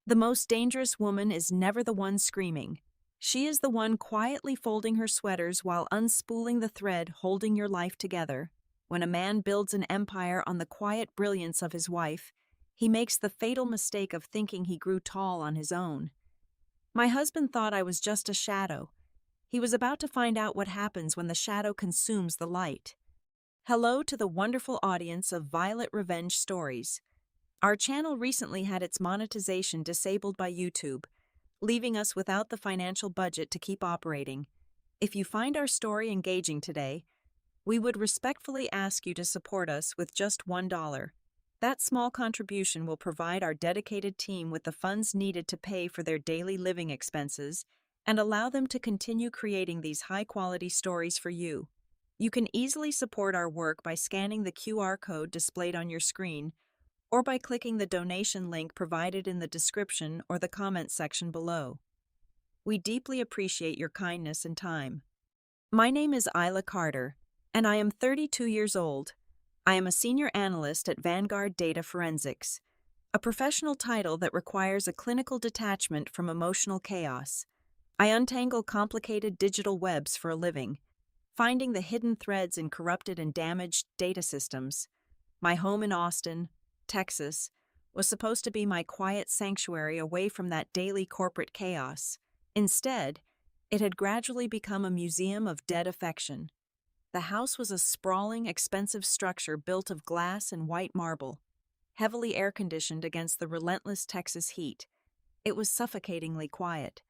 The most dangerous woman is never the one screaming. She is the one quietly folding her sweaters while unspooling the thread holding your life together. When a man builds an empire on the quiet brilliance of his wife, he makes the fatal mistake of thinking he grew tall on his own. My husband thought I was just a shadow. He was about to find out what happens when the shadow consumes the light. Hello to the wonderful audience of Violet Revenge Stories. Our channel recently had its monetization disabled by YouTube, leaving us without the financial budget to keep operating. If you find our story engaging today, we would respectfully ask you to support us with just $1. That small contribution will provide our dedicated team with the funds needed to pay for their daily living expenses and allow them to continue creating these high-quality stories for you. You can easily support our work by scanning the QR code displayed on your screen or by clicking the donation link provided in the description or the comment section below. We deeply appreciate your kindness and time. My name is Isla Carter, and I am 32 years old. I am a senior analyst at Vanguard Data Forensics, a professional title that requires a clinical detachment from emotional chaos. I untangle complicated digital webs for a living, finding the hidden threads in corrupted and damaged data systems. My home in Austin, Texas, was supposed to be my quiet sanctuary away from that daily corporate chaos. Instead, it had gradually become a museum of dead affection. The house was a sprawling, expensive structure built of glass and white marble, heavily air-conditioned against the relentless Texas heat. It was suffocatingly quiet.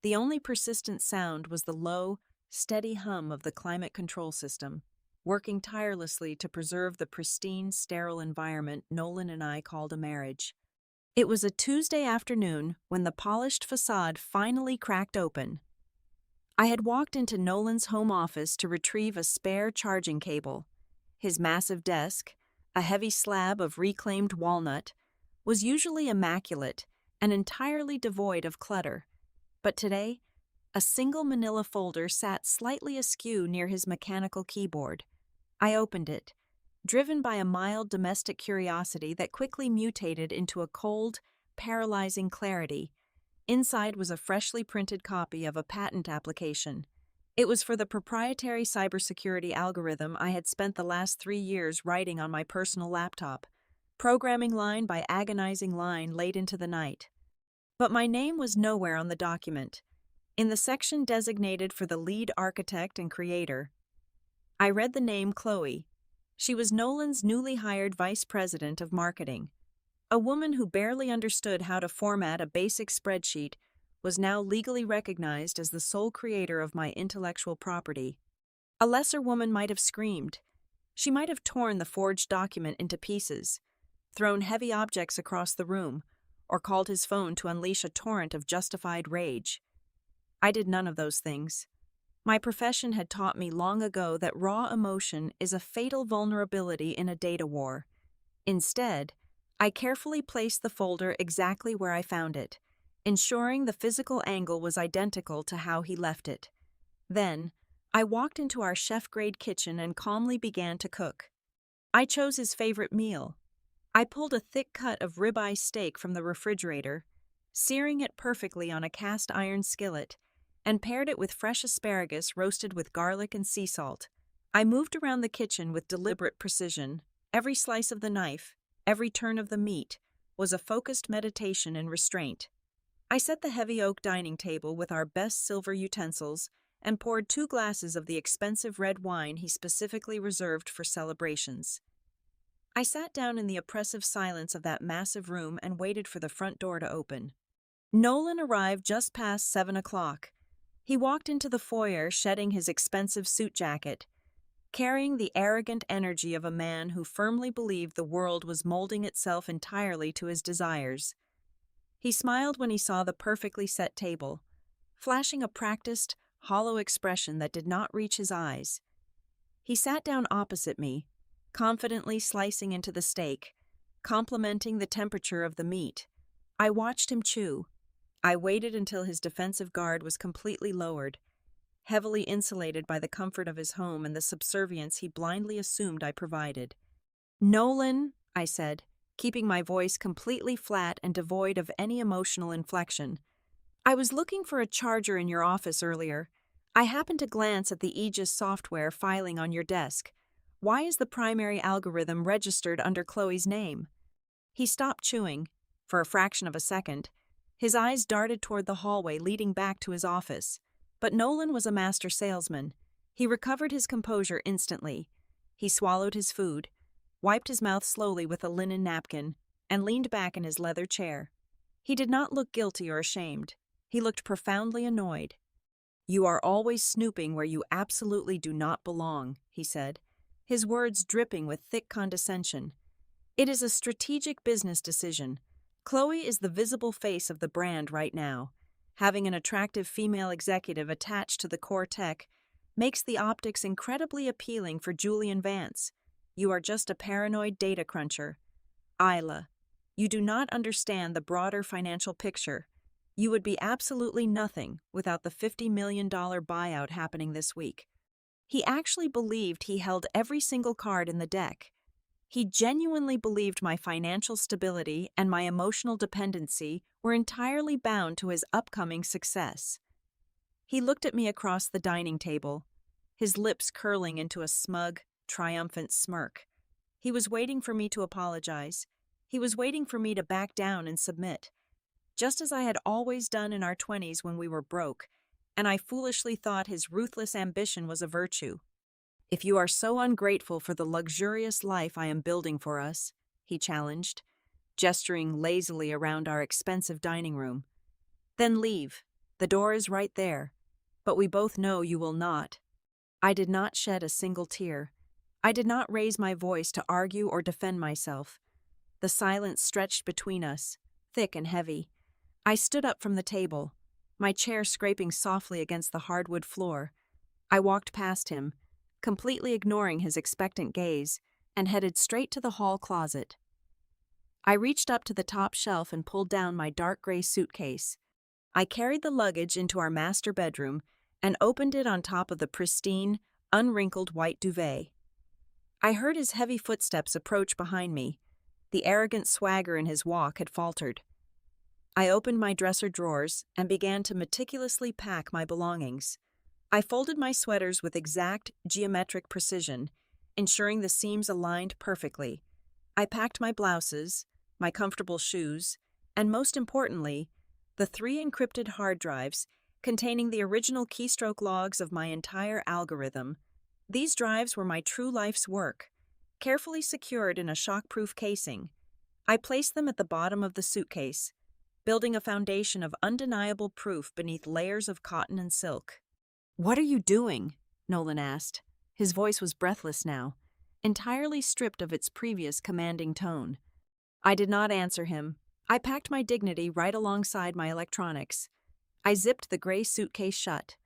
The only persistent sound was the low, steady hum of the climate control system, working tirelessly to preserve the pristine, sterile environment Nolan and I called a marriage. It was a Tuesday afternoon when the polished facade finally cracked open. I had walked into Nolan's home office to retrieve a spare charging cable. His massive desk, a heavy slab of reclaimed walnut, was usually immaculate and entirely devoid of clutter. But today, a single manila folder sat slightly askew near his mechanical keyboard. I opened it, driven by a mild domestic curiosity that quickly mutated into a cold, paralyzing clarity. Inside was a freshly printed copy of a patent application. It was for the proprietary cybersecurity algorithm I had spent the last 3 years writing on my personal laptop, programming line by agonizing line late into the night. But my name was nowhere on the document. In the section designated for the lead architect and creator, I read the name Chloe. She was Nolan's newly hired vice president of marketing. A woman who barely understood how to format a basic spreadsheet was now legally recognized as the sole creator of my intellectual property. A lesser woman might have screamed. She might have torn the forged document into pieces, thrown heavy objects across the room, or called his phone to unleash a torrent of justified rage. I did none of those things. My profession had taught me long ago that raw emotion is a fatal vulnerability in a data war. Instead, I carefully placed the folder exactly where I found it, ensuring the physical angle was identical to how he left it. Then, I walked into our chef-grade kitchen and calmly began to cook. I chose his favorite meal. I pulled a thick cut of ribeye steak from the refrigerator, searing it perfectly on a cast-iron skillet, and paired it with fresh asparagus roasted with garlic and sea salt. I moved around the kitchen with deliberate precision. Every slice of the knife, every turn of the meat, was a focused meditation in restraint. I set the heavy oak dining table with our best silver utensils and poured 2 glasses of the expensive red wine he specifically reserved for celebrations. I sat down in the oppressive silence of that massive room and waited for the front door to open. Nolan arrived just past 7 o'clock. He walked into the foyer shedding his expensive suit jacket, carrying the arrogant energy of a man who firmly believed the world was molding itself entirely to his desires. He smiled when he saw the perfectly set table, flashing a practiced, hollow expression that did not reach his eyes. He sat down opposite me, confidently slicing into the steak, complimenting the temperature of the meat. I watched him chew. I waited until his defensive guard was completely lowered, heavily insulated by the comfort of his home and the subservience he blindly assumed I provided. "Nolan," I said, keeping my voice completely flat and devoid of any emotional inflection. "I was looking for a charger in your office earlier. I happened to glance at the Aegis software filing on your desk. Why is the primary algorithm registered under Chloe's name?" He stopped chewing. For a fraction of a second, his eyes darted toward the hallway leading back to his office. But Nolan was a master salesman. He recovered his composure instantly. He swallowed his food, wiped his mouth slowly with a linen napkin, and leaned back in his leather chair. He did not look guilty or ashamed. He looked profoundly annoyed. "You are always snooping where you absolutely do not belong," he said, his words dripping with thick condescension. "It is a strategic business decision. Chloe is the visible face of the brand right now. Having an attractive female executive attached to the core tech makes the optics incredibly appealing for Julian Vance. You are just a paranoid data cruncher. Isla, you do not understand the broader financial picture. You would be absolutely nothing without the $50 million buyout happening this week." He actually believed he held every single card in the deck. He genuinely believed my financial stability and my emotional dependency were entirely bound to his upcoming success. He looked at me across the dining table, his lips curling into a smug, triumphant smirk. He was waiting for me to apologize. He was waiting for me to back down and submit, just as I had always done in our 20s when we were broke, and I foolishly thought his ruthless ambition was a virtue. "If you are so ungrateful for the luxurious life I am building for us," he challenged, gesturing lazily around our expensive dining room, "then leave. The door is right there. But we both know you will not." I did not shed a single tear. I did not raise my voice to argue or defend myself. The silence stretched between us, thick and heavy. I stood up from the table, my chair scraping softly against the hardwood floor. I walked past him, completely ignoring his expectant gaze, and headed straight to the hall closet. I reached up to the top shelf and pulled down my dark gray suitcase. I carried the luggage into our master bedroom and opened it on top of the pristine, unwrinkled white duvet. I heard his heavy footsteps approach behind me. The arrogant swagger in his walk had faltered. I opened my dresser drawers and began to meticulously pack my belongings. I folded my sweaters with exact, geometric precision, ensuring the seams aligned perfectly. I packed my blouses, my comfortable shoes, and most importantly, the 3 encrypted hard drives containing the original keystroke logs of my entire algorithm. These drives were my true life's work, carefully secured in a shockproof casing. I placed them at the bottom of the suitcase, building a foundation of undeniable proof beneath layers of cotton and silk. "What are you doing?" Nolan asked. His voice was breathless now, entirely stripped of its previous commanding tone. I did not answer him. I packed my dignity right alongside my electronics. I zipped the gray suitcase shut,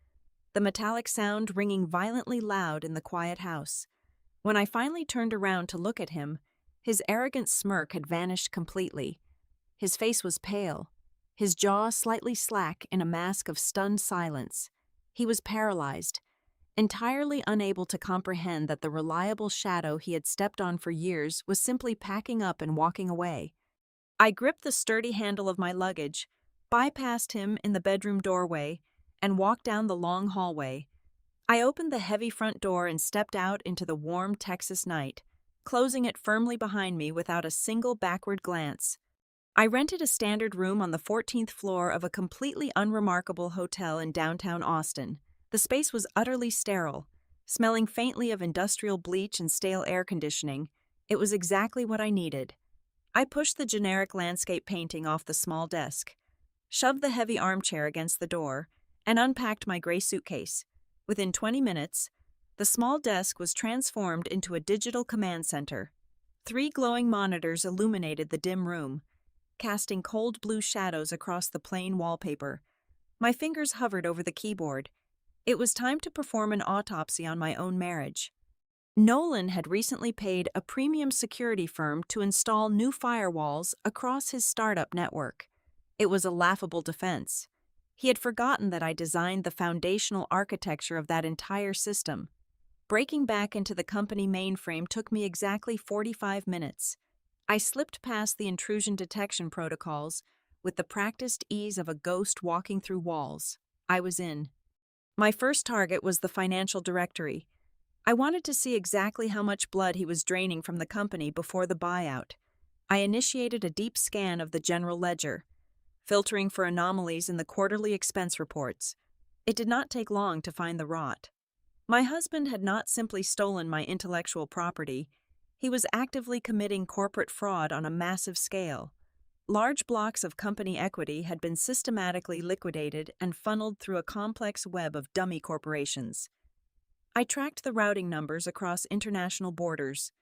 the metallic sound ringing violently loud in the quiet house. When I finally turned around to look at him, his arrogant smirk had vanished completely. His face was pale, his jaw slightly slack in a mask of stunned silence. He was paralyzed, entirely unable to comprehend that the reliable shadow he had stepped on for years was simply packing up and walking away. I gripped the sturdy handle of my luggage, bypassed him in the bedroom doorway, and walked down the long hallway. I opened the heavy front door and stepped out into the warm Texas night, closing it firmly behind me without a single backward glance. I rented a standard room on the 14th floor of a completely unremarkable hotel in downtown Austin. The space was utterly sterile, smelling faintly of industrial bleach and stale air conditioning. It was exactly what I needed. I pushed the generic landscape painting off the small desk, shoved the heavy armchair against the door, and unpacked my gray suitcase. Within 20 minutes, the small desk was transformed into a digital command center. 3 glowing monitors illuminated the dim room, casting cold blue shadows across the plain wallpaper. My fingers hovered over the keyboard. It was time to perform an autopsy on my own marriage. Nolan had recently paid a premium security firm to install new firewalls across his startup network. It was a laughable defense. He had forgotten that I designed the foundational architecture of that entire system. Breaking back into the company mainframe took me exactly 45 minutes. I slipped past the intrusion detection protocols with the practiced ease of a ghost walking through walls. I was in. My first target was the financial directory. I wanted to see exactly how much blood he was draining from the company before the buyout. I initiated a deep scan of the general ledger, filtering for anomalies in the quarterly expense reports. It did not take long to find the rot. My husband had not simply stolen my intellectual property, he was actively committing corporate fraud on a massive scale. Large blocks of company equity had been systematically liquidated and funneled through a complex web of dummy corporations. I tracked the routing numbers across international borders,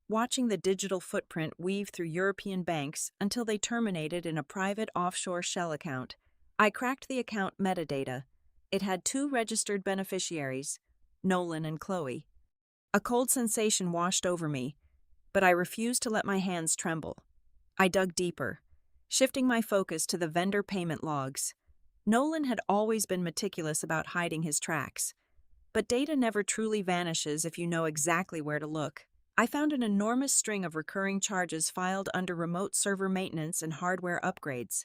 watching the digital footprint weave through European banks until they terminated in a private offshore shell account. I cracked the account metadata. It had 2 registered beneficiaries, Nolan and Chloe. A cold sensation washed over me, but I refused to let my hands tremble. I dug deeper, shifting my focus to the vendor payment logs. Nolan had always been meticulous about hiding his tracks, but data never truly vanishes if you know exactly where to look. I found an enormous string of recurring charges filed under remote server maintenance and hardware upgrades.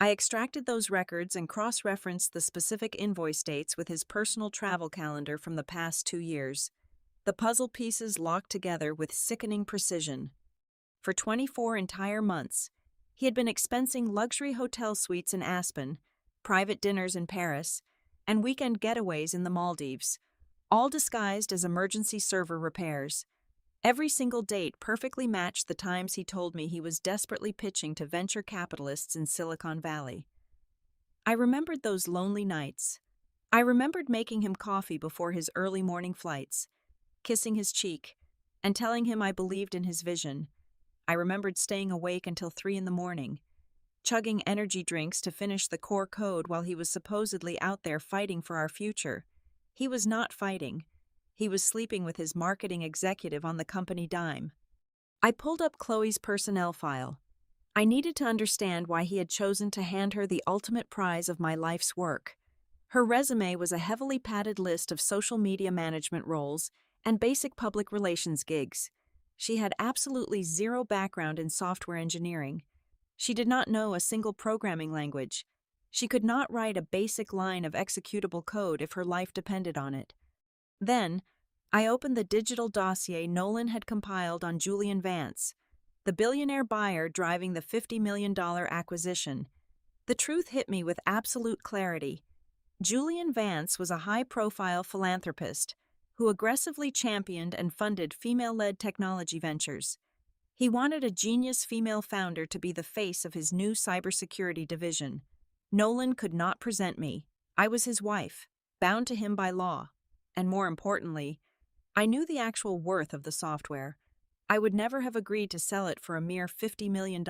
I extracted those records and cross-referenced the specific invoice dates with his personal travel calendar from the past 2 years. The puzzle pieces locked together with sickening precision. For 24 entire months, he had been expensing luxury hotel suites in Aspen, private dinners in Paris, and weekend getaways in the Maldives, all disguised as emergency server repairs. Every single date perfectly matched the times he told me he was desperately pitching to venture capitalists in Silicon Valley. I remembered those lonely nights. I remembered making him coffee before his early morning flights, kissing his cheek, and telling him I believed in his vision. I remembered staying awake until 3 in the morning, chugging energy drinks to finish the core code while he was supposedly out there fighting for our future. He was not fighting. He was sleeping with his marketing executive on the company dime. I pulled up Chloe's personnel file. I needed to understand why he had chosen to hand her the ultimate prize of my life's work. Her resume was a heavily padded list of social media management roles and basic public relations gigs. She had absolutely zero background in software engineering. She did not know a single programming language. She could not write a basic line of executable code if her life depended on it. Then, I opened the digital dossier Nolan had compiled on Julian Vance, the billionaire buyer driving the $50 million acquisition. The truth hit me with absolute clarity. Julian Vance was a high-profile philanthropist who aggressively championed and funded female-led technology ventures. He wanted a genius female founder to be the face of his new cybersecurity division. Nolan could not present me. I was his wife, bound to him by law. And more importantly, I knew the actual worth of the software. I would never have agreed to sell it for a mere $50 million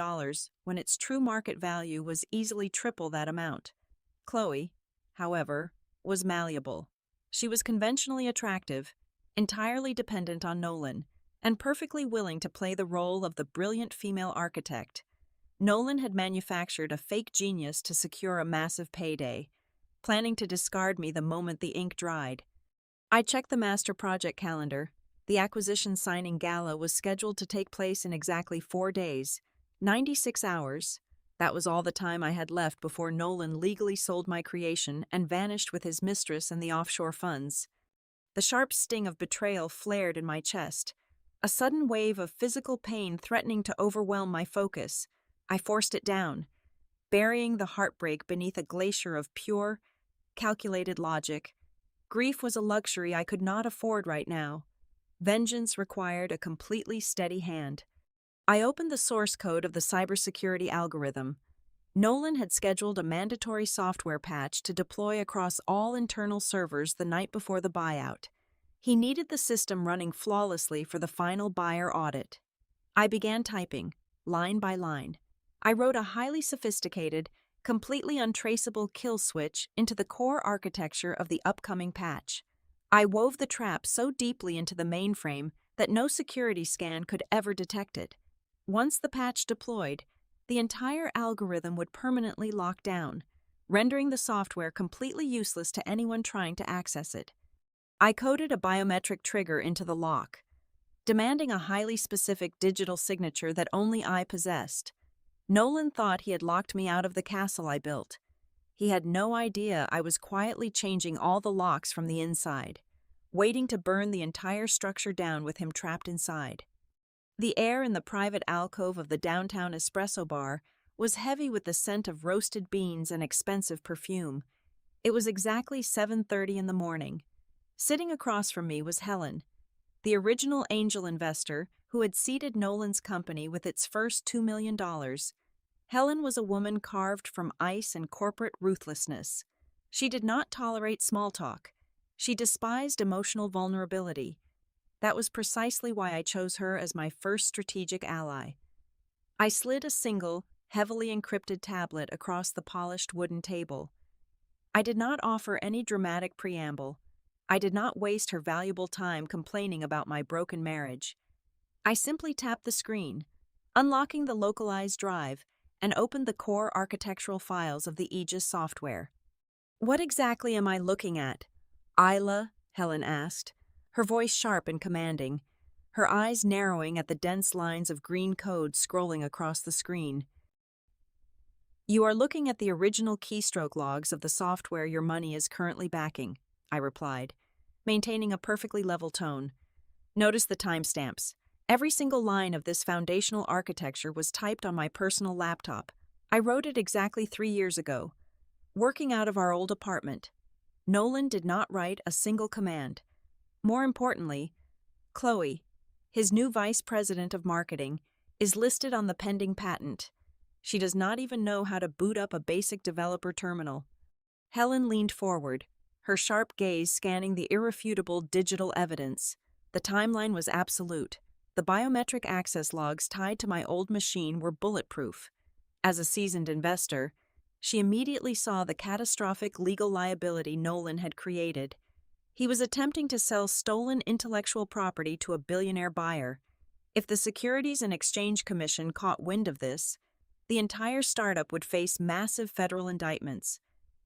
when its true market value was easily triple that amount. Chloe, however, was malleable. She was conventionally attractive, entirely dependent on Nolan, and perfectly willing to play the role of the brilliant female architect. Nolan had manufactured a fake genius to secure a massive payday, planning to discard me the moment the ink dried. I checked the master project calendar. The acquisition signing gala was scheduled to take place in exactly 4 days, 96 hours. That was all the time I had left before Nolan legally sold my creation and vanished with his mistress and the offshore funds. The sharp sting of betrayal flared in my chest, a sudden wave of physical pain threatening to overwhelm my focus. I forced it down, burying the heartbreak beneath a glacier of pure, calculated logic. Grief was a luxury I could not afford right now. Vengeance required a completely steady hand. I opened the source code of the cybersecurity algorithm. Nolan had scheduled a mandatory software patch to deploy across all internal servers the night before the buyout. He needed the system running flawlessly for the final buyer audit. I began typing, line by line. I wrote a highly sophisticated, completely untraceable kill switch into the core architecture of the upcoming patch. I wove the trap so deeply into the mainframe that no security scan could ever detect it. Once the patch deployed, the entire algorithm would permanently lock down, rendering the software completely useless to anyone trying to access it. I coded a biometric trigger into the lock, demanding a highly specific digital signature that only I possessed. Nolan thought he had locked me out of the castle I built. He had no idea I was quietly changing all the locks from the inside, waiting to burn the entire structure down with him trapped inside. The air in the private alcove of the downtown espresso bar was heavy with the scent of roasted beans and expensive perfume. It was exactly 7:30 in the morning. Sitting across from me was Helen, the original angel investor who had seeded Nolan's company with its first $2 million. Helen was a woman carved from ice and corporate ruthlessness. She did not tolerate small talk. She despised emotional vulnerability. That was precisely why I chose her as my first strategic ally. I slid a single, heavily encrypted tablet across the polished wooden table. I did not offer any dramatic preamble. I did not waste her valuable time complaining about my broken marriage. I simply tapped the screen, unlocking the localized drive, and opened the core architectural files of the Aegis software. "What exactly am I looking at, Isla?" Helen asked, her voice sharp and commanding, her eyes narrowing at the dense lines of green code scrolling across the screen. "You are looking at the original keystroke logs of the software your money is currently backing," I replied, maintaining a perfectly level tone. "Notice the timestamps. Every single line of this foundational architecture was typed on my personal laptop. I wrote it exactly 3 years ago, working out of our old apartment. Nolan did not write a single command. More importantly, Chloe, his new vice president of marketing, is listed on the pending patent. She does not even know how to boot up a basic developer terminal." Helen leaned forward, her sharp gaze scanning the irrefutable digital evidence. The timeline was absolute. The biometric access logs tied to my old machine were bulletproof. As a seasoned investor, she immediately saw the catastrophic legal liability Nolan had created. He was attempting to sell stolen intellectual property to a billionaire buyer. If the Securities and Exchange Commission caught wind of this, the entire startup would face massive federal indictments,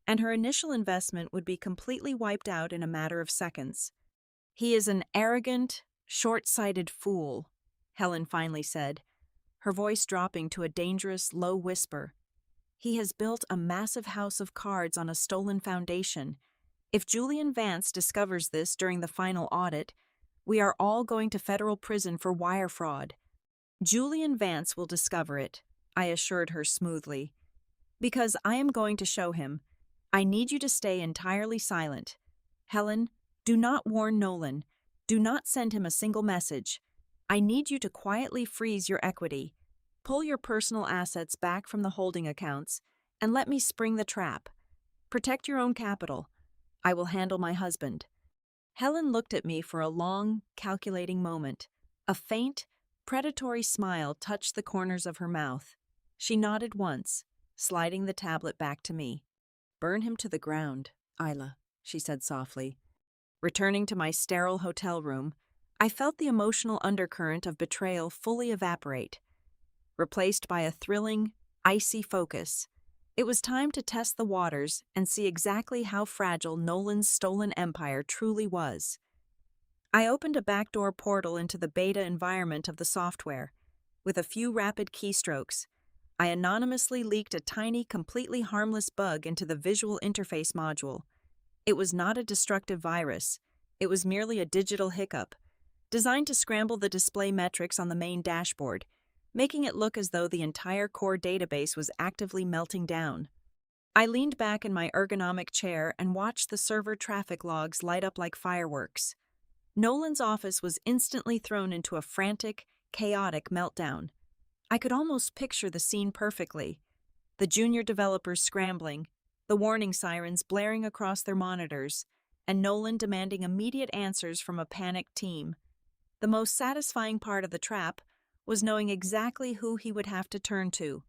and her initial investment would be completely wiped out in a matter of seconds. "He is an arrogant, short-sighted fool," Helen finally said, her voice dropping to a dangerous, low whisper. "He has built a massive house of cards on a stolen foundation. If Julian Vance discovers this during the final audit, we are all going to federal prison for wire fraud." "Julian Vance will discover it," I assured her smoothly. "Because I am going to show him. I need you to stay entirely silent. Helen, do not warn Nolan. Do not send him a single message. I need you to quietly freeze your equity, pull your personal assets back from the holding accounts, and let me spring the trap. Protect your own capital. I will handle my husband." Helen looked at me for a long, calculating moment. A faint, predatory smile touched the corners of her mouth. She nodded once, sliding the tablet back to me. "Burn him to the ground, Isla," she said softly. Returning to my sterile hotel room, I felt the emotional undercurrent of betrayal fully evaporate, replaced by a thrilling, icy focus. It was time to test the waters and see exactly how fragile Nolan's stolen empire truly was. I opened a backdoor portal into the beta environment of the software. With a few rapid keystrokes, I anonymously leaked a tiny, completely harmless bug into the visual interface module. It was not a destructive virus. It was merely a digital hiccup, designed to scramble the display metrics on the main dashboard, making it look as though the entire core database was actively melting down. I leaned back in my ergonomic chair and watched the server traffic logs light up like fireworks. Nolan's office was instantly thrown into a frantic, chaotic meltdown. I could almost picture the scene perfectly. The junior developers scrambling, the warning sirens blaring across their monitors, and Nolan demanding immediate answers from a panicked team. The most satisfying part of the trap was knowing exactly who he would have to turn to.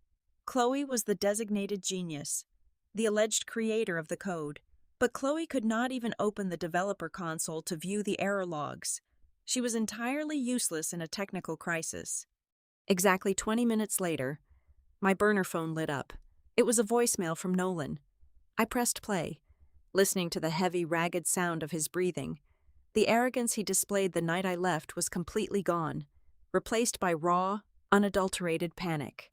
Chloe was the designated genius, the alleged creator of the code, but Chloe could not even open the developer console to view the error logs. She was entirely useless in a technical crisis. Exactly 20 minutes later, my burner phone lit up. It was a voicemail from Nolan. I pressed play, listening to the heavy, ragged sound of his breathing. The arrogance he displayed the night I left was completely gone, replaced by raw, unadulterated panic.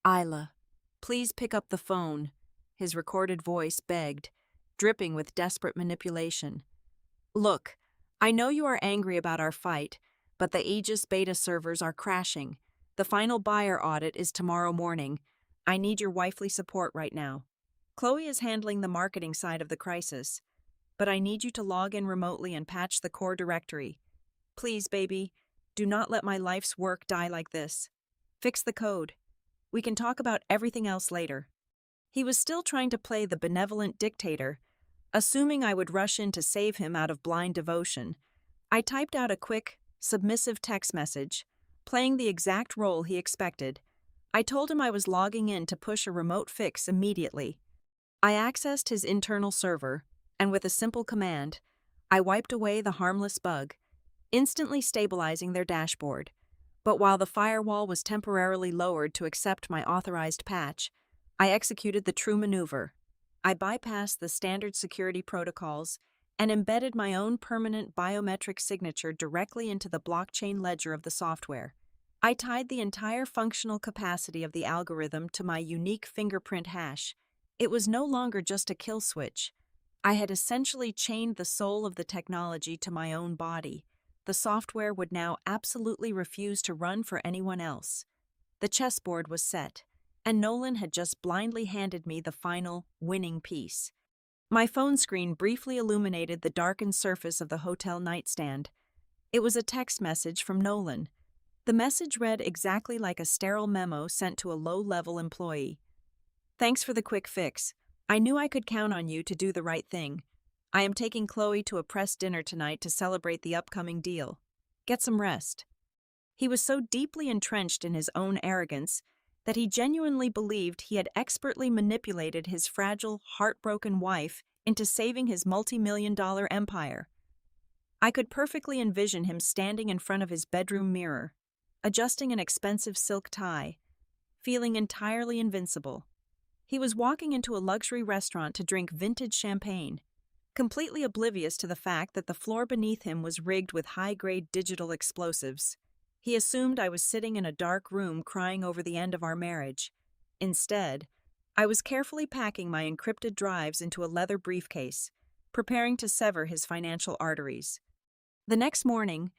"Isla, please pick up the phone," his recorded voice begged, dripping with desperate manipulation. "Look, I know you are angry about our fight, but the Aegis beta servers are crashing. The final buyer audit is tomorrow morning. I need your wifely support right now. Chloe is handling the marketing side of the crisis, but I need you to log in remotely and patch the core directory. Please, baby, do not let my life's work die like this. Fix the code. We can talk about everything else later." He was still trying to play the benevolent dictator, assuming I would rush in to save him out of blind devotion. I typed out a quick, submissive text message, playing the exact role he expected. I told him I was logging in to push a remote fix immediately. I accessed his internal server, and with a simple command, I wiped away the harmless bug, instantly stabilizing their dashboard. But while the firewall was temporarily lowered to accept my authorized patch, I executed the true maneuver. I bypassed the standard security protocols and embedded my own permanent biometric signature directly into the blockchain ledger of the software. I tied the entire functional capacity of the algorithm to my unique fingerprint hash. It was no longer just a kill switch. I had essentially chained the soul of the technology to my own body. The software would now absolutely refuse to run for anyone else. The chessboard was set, and Nolan had just blindly handed me the final, winning piece. My phone screen briefly illuminated the darkened surface of the hotel nightstand. It was a text message from Nolan. The message read exactly like a sterile memo sent to a low-level employee. "Thanks for the quick fix. I knew I could count on you to do the right thing. I am taking Chloe to a press dinner tonight to celebrate the upcoming deal. Get some rest." He was so deeply entrenched in his own arrogance that he genuinely believed he had expertly manipulated his fragile, heartbroken wife into saving his multi-million-dollar empire. I could perfectly envision him standing in front of his bedroom mirror, adjusting an expensive silk tie, feeling entirely invincible. He was walking into a luxury restaurant to drink vintage champagne, completely oblivious to the fact that the floor beneath him was rigged with high-grade digital explosives. He assumed I was sitting in a dark room crying over the end of our marriage. Instead, I was carefully packing my encrypted drives into a leather briefcase, preparing to sever his financial arteries. The next morning,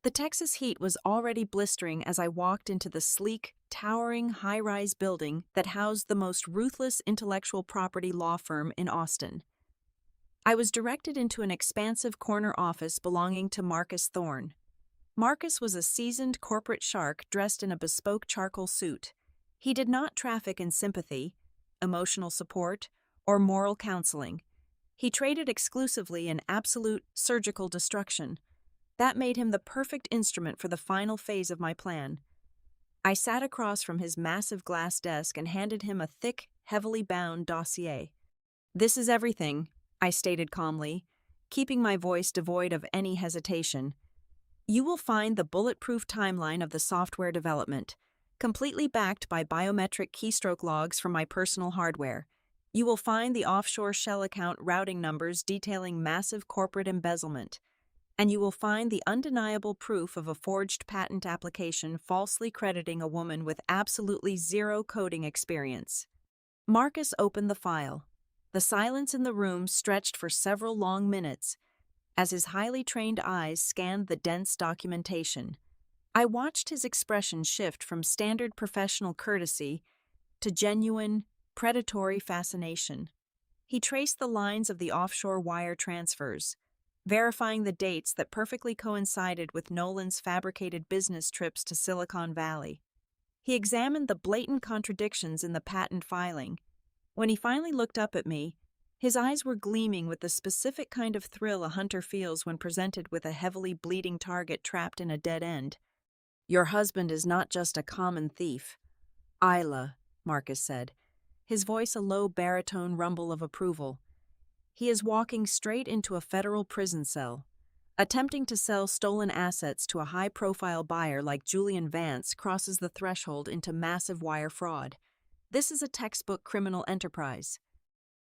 the Texas heat was already blistering as I walked into the sleek, towering high-rise building that housed the most ruthless intellectual property law firm in Austin. I was directed into an expansive corner office belonging to Marcus Thorne. Marcus was a seasoned corporate shark dressed in a bespoke charcoal suit. He did not traffic in sympathy, emotional support, or moral counseling. He traded exclusively in absolute surgical destruction. That made him the perfect instrument for the final phase of my plan. I sat across from his massive glass desk and handed him a thick, heavily bound dossier. "This is everything," I stated calmly, keeping my voice devoid of any hesitation. "You will find the bulletproof timeline of the software development, completely backed by biometric keystroke logs from my personal hardware. You will find the offshore shell account routing numbers detailing massive corporate embezzlement. And you will find the undeniable proof of a forged patent application falsely crediting a woman with absolutely zero coding experience." Marcus opened the file. The silence in the room stretched for several long minutes as his highly trained eyes scanned the dense documentation. I watched his expression shift from standard professional courtesy to genuine, predatory fascination. He traced the lines of the offshore wire transfers, verifying the dates that perfectly coincided with Nolan's fabricated business trips to Silicon Valley. He examined the blatant contradictions in the patent filing. When he finally looked up at me, his eyes were gleaming with the specific kind of thrill a hunter feels when presented with a heavily bleeding target trapped in a dead end. "Your husband is not just a common thief, Isla," Marcus said, his voice a low baritone rumble of approval. "He is walking straight into a federal prison cell. Attempting to sell stolen assets to a high-profile buyer like Julian Vance crosses the threshold into massive wire fraud. This is a textbook criminal enterprise."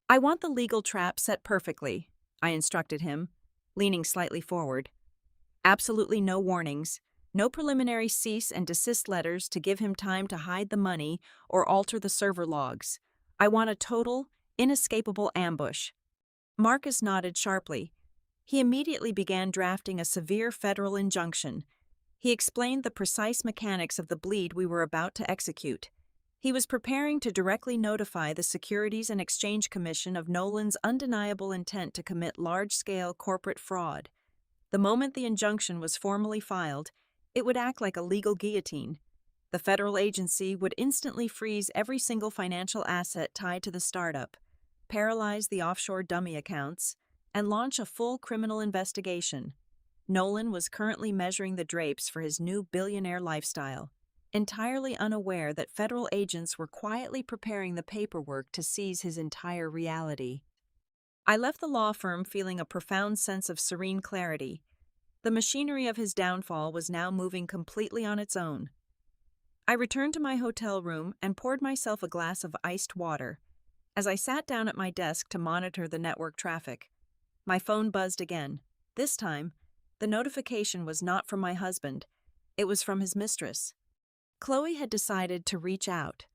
"I want the legal trap set perfectly," I instructed him. leaning slightly forward. Absolutely no warnings, no preliminary cease and desist letters to give him time to hide the money or alter the server logs. I want a total, inescapable ambush. Marcus nodded sharply. He immediately began drafting a severe federal injunction. He explained the precise mechanics of the bleed we were about to execute. He was preparing to directly notify the Securities and Exchange Commission of Nolan's undeniable intent to commit large-scale corporate fraud. The moment the injunction was formally filed, it would act like a legal guillotine. The federal agency would instantly freeze every single financial asset tied to the startup, paralyze the offshore dummy accounts, and launch a full criminal investigation. Nolan was currently measuring the drapes for his new billionaire lifestyle, entirely unaware that federal agents were quietly preparing the paperwork to seize his entire reality. I left the law firm feeling a profound sense of serene clarity. The machinery of his downfall was now moving completely on its own. I returned to my hotel room and poured myself a glass of iced water. As I sat down at my desk to monitor the network traffic, my phone buzzed again. This time, the notification was not from my husband. It was from his mistress. Chloe had decided to reach out.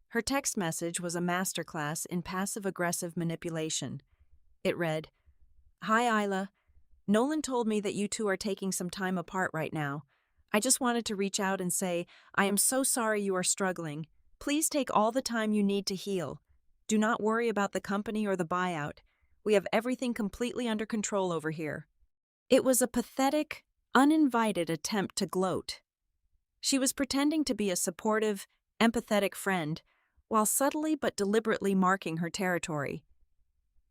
Her text message was a masterclass in passive-aggressive manipulation. It read, "Hi, Isla. Nolan told me that you two are taking some time apart right now. I just wanted to reach out and say, I am so sorry you are struggling. Please take all the time you need to heal. Do not worry about the company or the buyout. We have everything completely under control over here." It was a pathetic, uninvited attempt to gloat. She was pretending to be a supportive, empathetic friend, while subtly but deliberately marking her territory.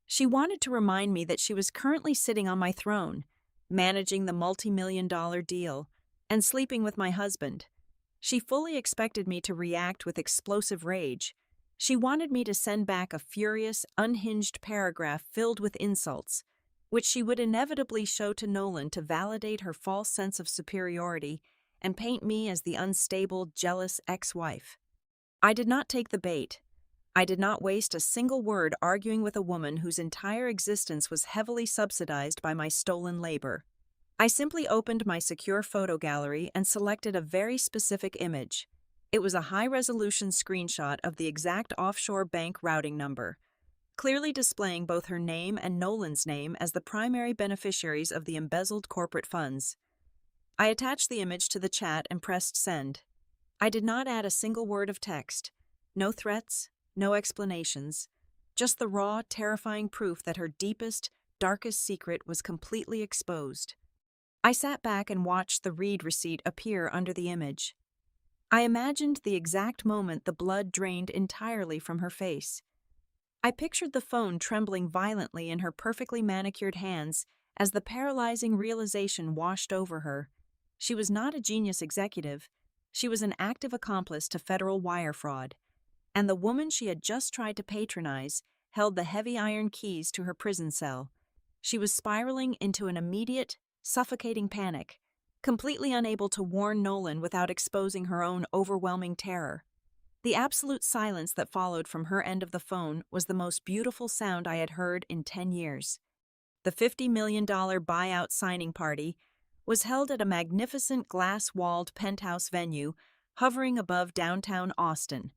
She wanted to remind me that she was currently sitting on my throne, managing the multi-million-dollar deal, and sleeping with my husband. She fully expected me to react with explosive rage. She wanted me to send back a furious, unhinged paragraph filled with insults, which she would inevitably show to Nolan to validate her false sense of superiority and paint me as the unstable, jealous ex-wife. I did not take the bait. I did not waste a single word arguing with a woman whose entire existence was heavily subsidized by my stolen labor. I simply opened my secure photo gallery and selected a very specific image. It was a high-resolution screenshot of the exact offshore bank routing number, clearly displaying both her name and Nolan's name as the primary beneficiaries of the embezzled corporate funds. I attached the image to the chat and pressed send. I did not add a single word of text. No threats, no explanations. Just the raw, terrifying proof that her deepest, darkest secret was completely exposed. I sat back and watched the read receipt appear under the image. I imagined the exact moment the blood drained entirely from her face. I pictured the phone trembling violently in her perfectly manicured hands as the paralyzing realization washed over her. She was not a genius executive. She was an active accomplice to federal wire fraud. And the woman she had just tried to patronize held the heavy iron keys to her prison cell. She was spiraling into an immediate, suffocating panic, completely unable to warn Nolan without exposing her own overwhelming terror. The absolute silence that followed from her end of the phone was the most beautiful sound I had heard in 10 years. The $50 million buyout signing party was held at a magnificent glass-walled penthouse venue hovering above downtown Austin.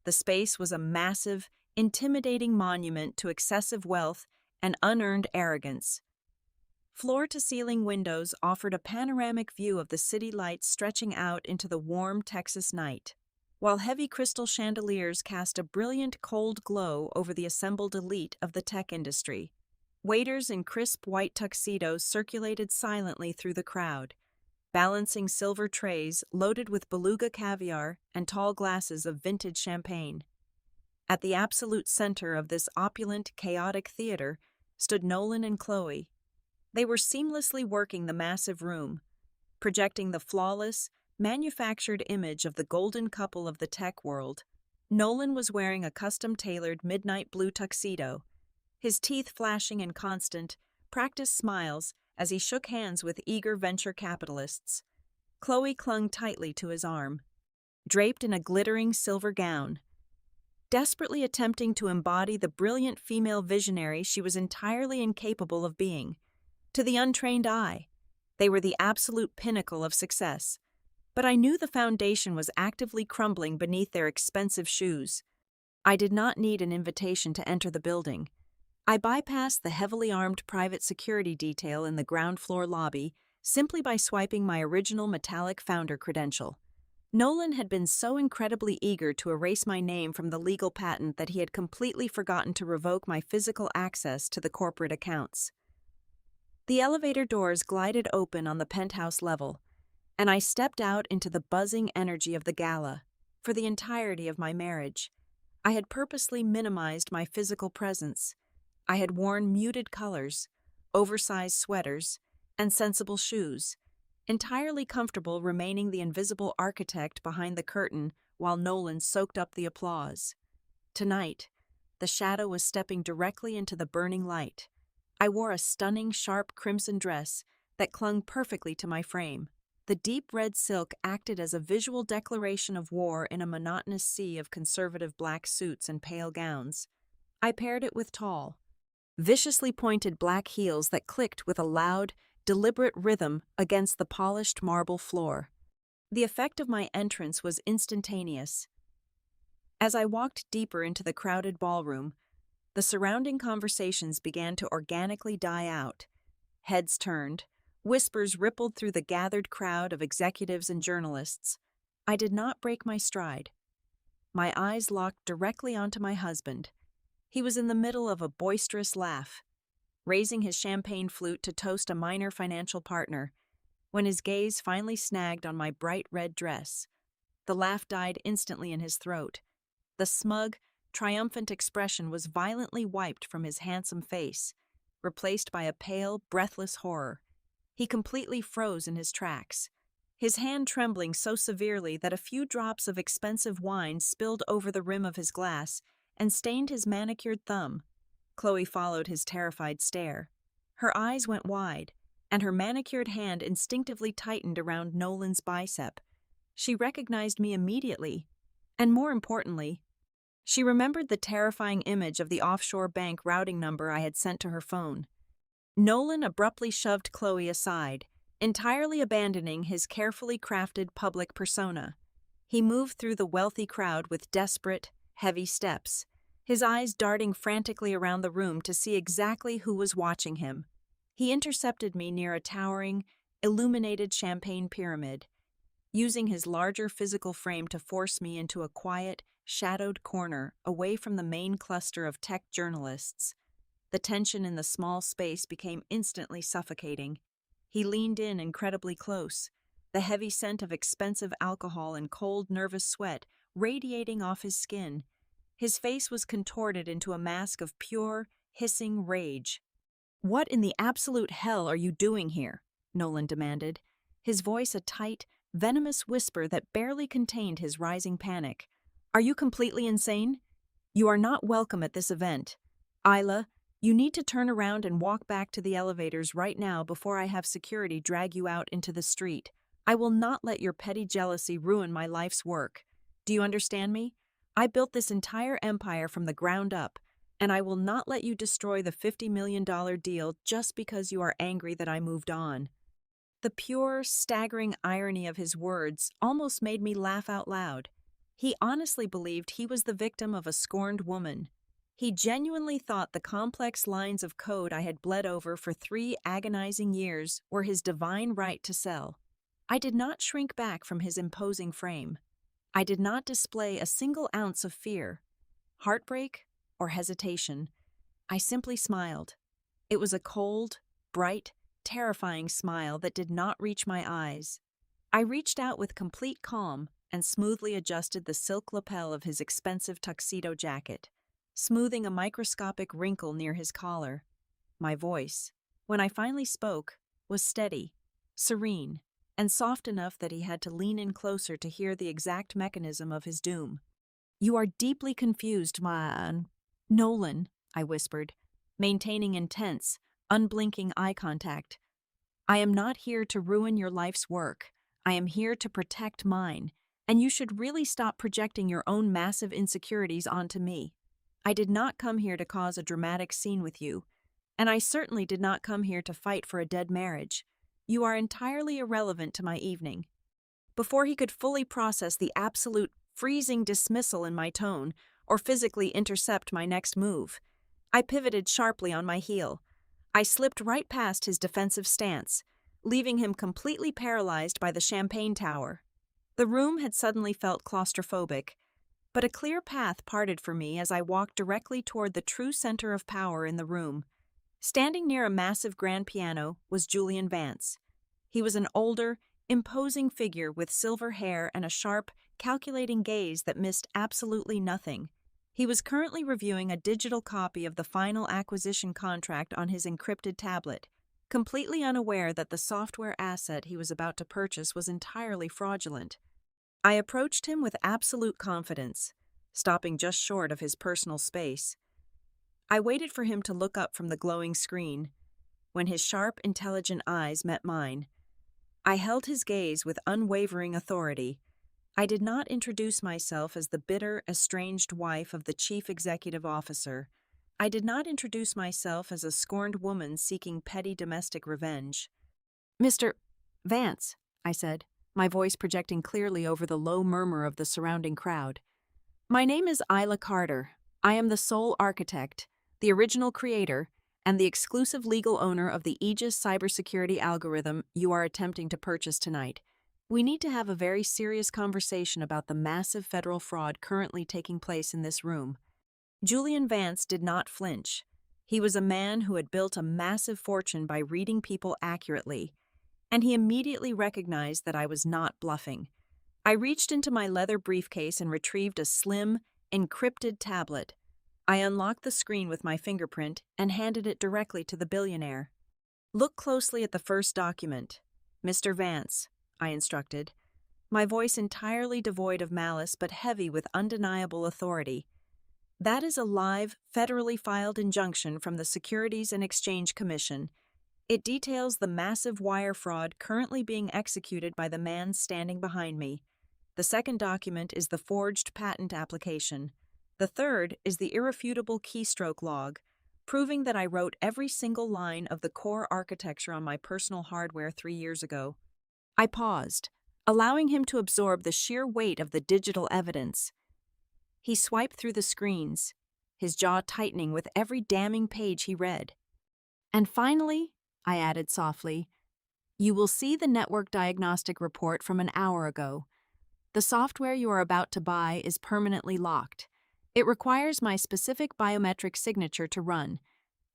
The space was a massive, intimidating monument to excessive wealth and unearned arrogance. Floor-to-ceiling windows offered a panoramic view of the city lights stretching out into the warm Texas night, while heavy crystal chandeliers cast a brilliant cold glow over the assembled elite of the tech industry. Waiters in crisp white tuxedos circulated silently through the crowd, balancing silver trays loaded with beluga caviar and tall glasses of vintage champagne. At the absolute center of this opulent, chaotic theater stood Nolan and Chloe. They were seamlessly working the massive room, projecting the flawless, manufactured image of the golden couple of the tech world. Nolan was wearing a custom-tailored midnight blue tuxedo, his teeth flashing in constant, practiced smiles as he shook hands with eager venture capitalists. Chloe clung tightly to his arm, draped in a glittering silver gown, desperately attempting to embody the brilliant female visionary she was entirely incapable of being. To the untrained eye, they were the absolute pinnacle of success. But I knew the foundation was actively crumbling beneath their expensive shoes. I did not need an invitation to enter the building. I bypassed the heavily armed private security detail in the ground floor lobby simply by swiping my original metallic founder credential. Nolan had been so incredibly eager to erase my name from the legal patent that he had completely forgotten to revoke my physical access to the corporate accounts. The elevator doors glided open on the penthouse level, and I stepped out into the buzzing energy of the gala. For the entirety of my marriage, I had purposely minimized my physical presence. I had worn muted colors, oversized sweaters, and sensible shoes, entirely comfortable remaining the invisible architect behind the curtain while Nolan soaked up the applause. Tonight, the shadow was stepping directly into the burning light. I wore a stunning, sharp crimson dress that clung perfectly to my frame. The deep red silk acted as a visual declaration of war in a monotonous sea of conservative black suits and pale gowns. I paired it with tall, viciously pointed black heels that clicked with a loud, deliberate rhythm against the polished marble floor. The effect of my entrance was instantaneous. As I walked deeper into the crowded ballroom, the surrounding conversations began to organically die out. Heads turned, whispers rippled through the gathered crowd of executives and journalists. I did not break my stride. My eyes locked directly onto my husband. He was in the middle of a boisterous laugh, raising his champagne flute to toast a minor financial partner, when his gaze finally snagged on my bright red dress. The laugh died instantly in his throat. The smug, triumphant expression was violently wiped from his handsome face, replaced by a pale, breathless horror. He completely froze in his tracks, his hand trembling so severely that a few drops of expensive wine spilled over the rim of his glass and stained his manicured thumb. Chloe followed his terrified stare. Her eyes went wide, and her manicured hand instinctively tightened around Nolan's bicep. She recognized me immediately, and more importantly, she remembered the terrifying image of the offshore bank routing number I had sent to her phone. Nolan abruptly shoved Chloe aside, entirely abandoning his carefully crafted public persona. He moved through the wealthy crowd with desperate, heavy steps, his eyes darting frantically around the room to see exactly who was watching him. He intercepted me near a towering, illuminated champagne pyramid, using his larger physical frame to force me into a quiet, shadowed corner away from the main cluster of tech journalists. The tension in the small space became instantly suffocating. He leaned in incredibly close, the heavy scent of expensive alcohol and cold, nervous sweat radiating off his skin. His face was contorted into a mask of pure, hissing rage. "What in the absolute hell are you doing here?" Nolan demanded, his voice a tight, venomous whisper that barely contained his rising panic. "Are you completely insane? You are not welcome at this event. Isla, you need to turn around and walk back to the elevators right now before I have security drag you out into the street. I will not let your petty jealousy ruin my life's work. Do you understand me? I built this entire empire from the ground up, and I will not let you destroy the $50 million deal just because you are angry that I moved on." The pure, staggering irony of his words almost made me laugh out loud. He honestly believed he was the victim of a scorned woman. He genuinely thought the complex lines of code I had bled over for 3 agonizing years were his divine right to sell. I did not shrink back from his imposing frame. I did not display a single ounce of fear, heartbreak, or hesitation. I simply smiled. It was a cold, bright, terrifying smile that did not reach my eyes. I reached out with complete calm and smoothly adjusted the silk lapel of his expensive tuxedo jacket, smoothing a microscopic wrinkle near his collar. My voice, when I finally spoke, was steady, serene, and soft enough that he had to lean in closer to hear the exact mechanism of his doom. "You are deeply confused, Nolan," I whispered, maintaining intense, unblinking eye contact. "I am not here to ruin your life's work. I am here to protect mine, and you should really stop projecting your own massive insecurities onto me. I did not come here to cause a dramatic scene with you, and I certainly did not come here to fight for a dead marriage. You are entirely irrelevant to my evening." Before he could fully process the absolute freezing dismissal in my tone or physically intercept my next move, I pivoted sharply on my heel. I slipped right past his defensive stance, leaving him completely paralyzed by the champagne tower. The room had suddenly felt claustrophobic, but a clear path parted for me as I walked directly toward the true center of power in the room. Standing near a massive grand piano was Julian Vance. He was an older, imposing figure with silver hair and a sharp, calculating gaze that missed absolutely nothing. He was currently reviewing a digital copy of the final acquisition contract on his encrypted tablet, completely unaware that the software asset he was about to purchase was entirely fraudulent. I approached him with absolute confidence, stopping just short of his personal space. I waited for him to look up from the glowing screen. When his sharp, intelligent eyes met mine, I held his gaze with unwavering authority. I did not introduce myself as the bitter, estranged wife of the chief executive officer. I did not introduce myself as a scorned woman seeking petty domestic revenge. "Mr. Vance," I said, my voice projecting clearly over the low murmur of the surrounding crowd. "My name is Isla Carter. I am the sole architect, the original creator, and the exclusive legal owner of the Aegis cybersecurity algorithm you are attempting to purchase tonight. We need to have a very serious conversation about the massive federal fraud currently taking place in this room." Julian Vance did not flinch. He was a man who had built a massive fortune by reading people accurately, and he immediately recognized that I was not bluffing. I reached into my leather briefcase and retrieved a slim, encrypted tablet. I unlocked the screen with my fingerprint and handed it directly to the billionaire. "Look closely at the first document, Mr. Vance," I instructed, my voice entirely devoid of malice but heavy with undeniable authority. "That is a live, federally filed injunction from the Securities and Exchange Commission. It details the massive wire fraud currently being executed by the man standing behind me. The second document is the forged patent application. The third is the irrefutable keystroke log, proving that I wrote every single line of the core architecture on my personal hardware 3 years ago." I paused, allowing him to absorb the sheer weight of the digital evidence. He swiped through the screens, his jaw tightening with every damning page he read. "And finally," I added softly, "you will see the network diagnostic report from an hour ago. The software you are about to buy is permanently locked. It requires my specific biometric signature to run.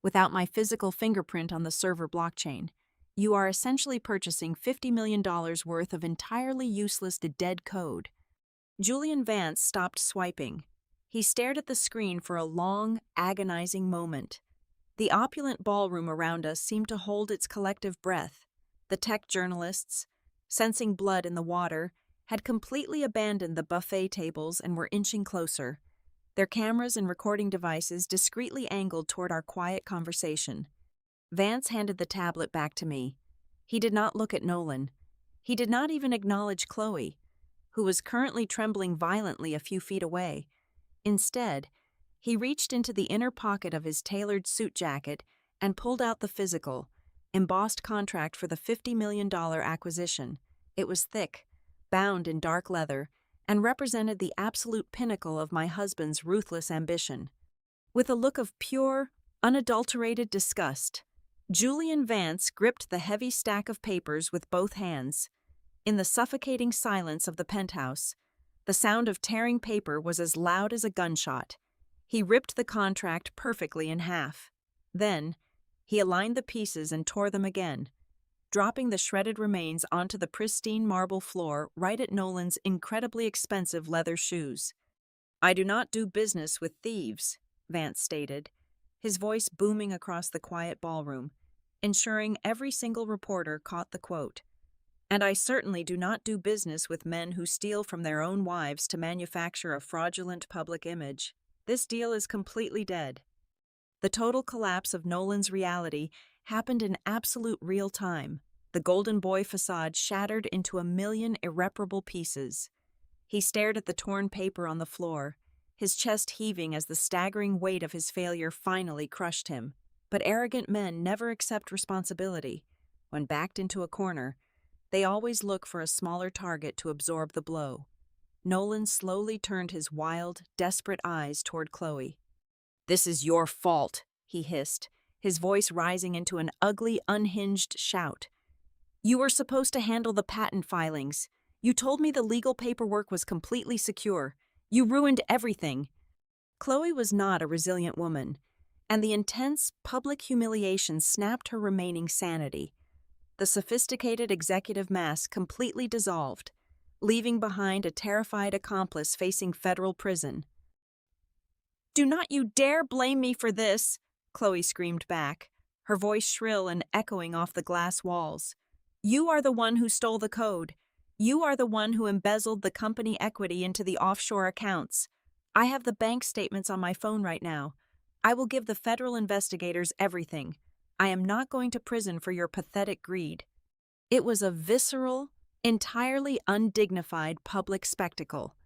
Without my physical fingerprint on the server blockchain, you are essentially purchasing $50 million worth of entirely useless dead code." Julian Vance stopped swiping. He stared at the screen for a long, agonizing moment. The opulent ballroom around us seemed to hold its collective breath. The tech journalists, sensing blood in the water, had completely abandoned the buffet tables and were inching closer, their cameras and recording devices discreetly angled toward our quiet conversation. Vance handed the tablet back to me. He did not look at Nolan. He did not even acknowledge Chloe, who was currently trembling violently a few feet away. Instead, he reached into the inner pocket of his tailored suit jacket and pulled out the physical, embossed contract for the $50 million acquisition. It was thick, bound in dark leather, and represented the absolute pinnacle of my husband's ruthless ambition. With a look of pure, unadulterated disgust, Julian Vance gripped the heavy stack of papers with both hands. In the suffocating silence of the penthouse, the sound of tearing paper was as loud as a gunshot. He ripped the contract perfectly in half. Then, he aligned the pieces and tore them again, dropping the shredded remains onto the pristine marble floor right at Nolan's incredibly expensive leather shoes. "I do not do business with thieves," Vance stated, his voice booming across the quiet ballroom, ensuring every single reporter caught the quote. "And I certainly do not do business with men who steal from their own wives to manufacture a fraudulent public image. This deal is completely dead." The total collapse of Nolan's reality happened in absolute real time. The Golden Boy facade shattered into a million irreparable pieces. He stared at the torn paper on the floor, his chest heaving as the staggering weight of his failure finally crushed him. But arrogant men never accept responsibility. When backed into a corner, they always look for a smaller target to absorb the blow. Nolan slowly turned his wild, desperate eyes toward Chloe. "This is your fault," he hissed, his voice rising into an ugly, unhinged shout. "You were supposed to handle the patent filings. You told me the legal paperwork was completely secure. You ruined everything." Chloe was not a resilient woman, and the intense public humiliation snapped her remaining sanity. The sophisticated executive mask completely dissolved, leaving behind a terrified accomplice facing federal prison. "Do not you dare blame me for this!" Chloe screamed back, her voice shrill and echoing off the glass walls. "You are the one who stole the code. You are the one who embezzled the company equity into the offshore accounts. I have the bank statements on my phone right now. I will give the federal investigators everything. I am not going to prison for your pathetic greed." It was a visceral, entirely undignified public spectacle.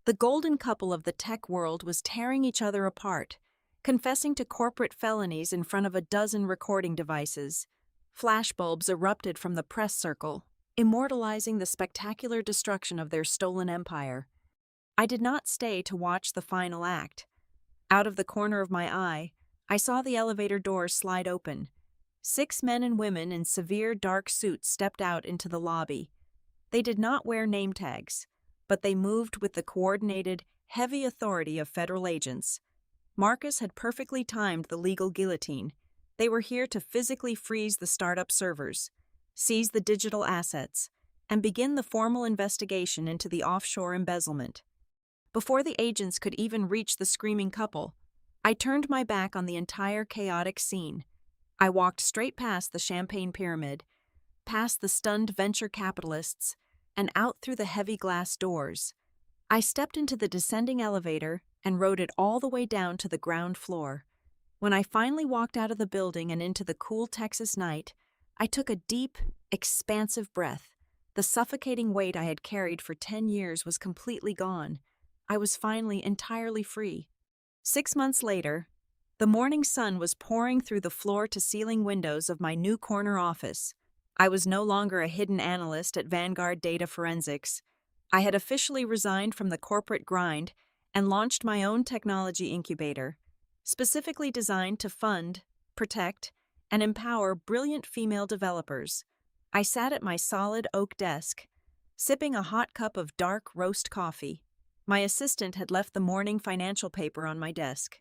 The golden couple of the tech world was tearing each other apart, confessing to corporate felonies in front of a dozen recording devices. Flashbulbs erupted from the press circle, immortalizing the spectacular destruction of their stolen empire. I did not stay to watch the final act. Out of the corner of my eye, I saw the elevator doors slide open. 6 men and women in severe dark suits stepped out into the lobby. They did not wear name tags, but they moved with the coordinated, heavy authority of federal agents. Marcus had perfectly timed the legal guillotine. They were here to physically freeze the startup servers, seize the digital assets, and begin the formal investigation into the offshore embezzlement. Before the agents could even reach the screaming couple, I turned my back on the entire chaotic scene. I walked straight past the Champagne Pyramid, past the stunned venture capitalists, and out through the heavy glass doors. I stepped into the descending elevator and rode it all the way down to the ground floor. When I finally walked out of the building and into the cool Texas night, I took a deep, expansive breath. The suffocating weight I had carried for 10 years was completely gone. I was finally entirely free. 6 months later, the morning sun was pouring through the floor-to-ceiling windows of my new corner office. I was no longer a hidden analyst at Vanguard Data Forensics. I had officially resigned from the corporate grind and launched my own technology incubator, specifically designed to fund, protect, and empower brilliant female developers. I sat at my solid oak desk, sipping a hot cup of dark roast coffee. My assistant had left the morning financial paper on my desk.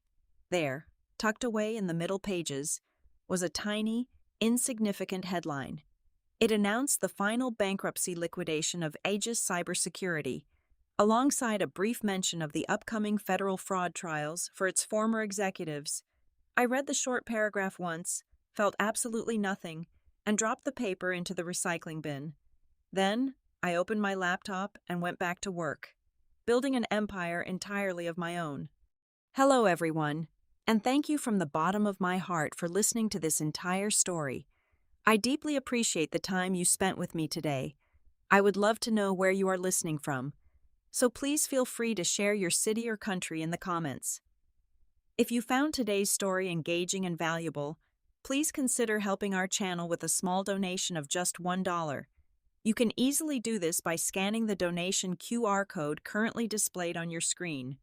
There, tucked away in the middle pages, was a tiny, insignificant headline. It announced the final bankruptcy liquidation of Aegis Cybersecurity, alongside a brief mention of the upcoming federal fraud trials for its former executives. I read the short paragraph once, felt absolutely nothing, and dropped the paper into the recycling bin. Then, I opened my laptop and went back to work, building an empire entirely of my own. Hello, everyone, and thank you from the bottom of my heart for listening to this entire story. I deeply appreciate the time you spent with me today. I would love to know where you are listening from, so please feel free to share your city or country in the comments. If you found today's story engaging and valuable, please consider helping our channel with a small donation of just $1. You can easily do this by scanning the donation QR code currently displayed on your screen,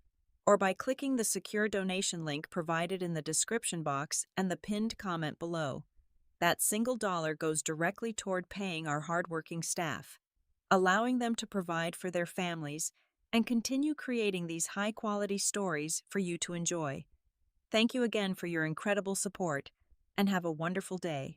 or by clicking the secure donation link provided in the description box and the pinned comment below. That single dollar goes directly toward paying our hardworking staff, allowing them to provide for their families and continue creating these high-quality stories for you to enjoy. Thank you again for your incredible support, and have a wonderful day.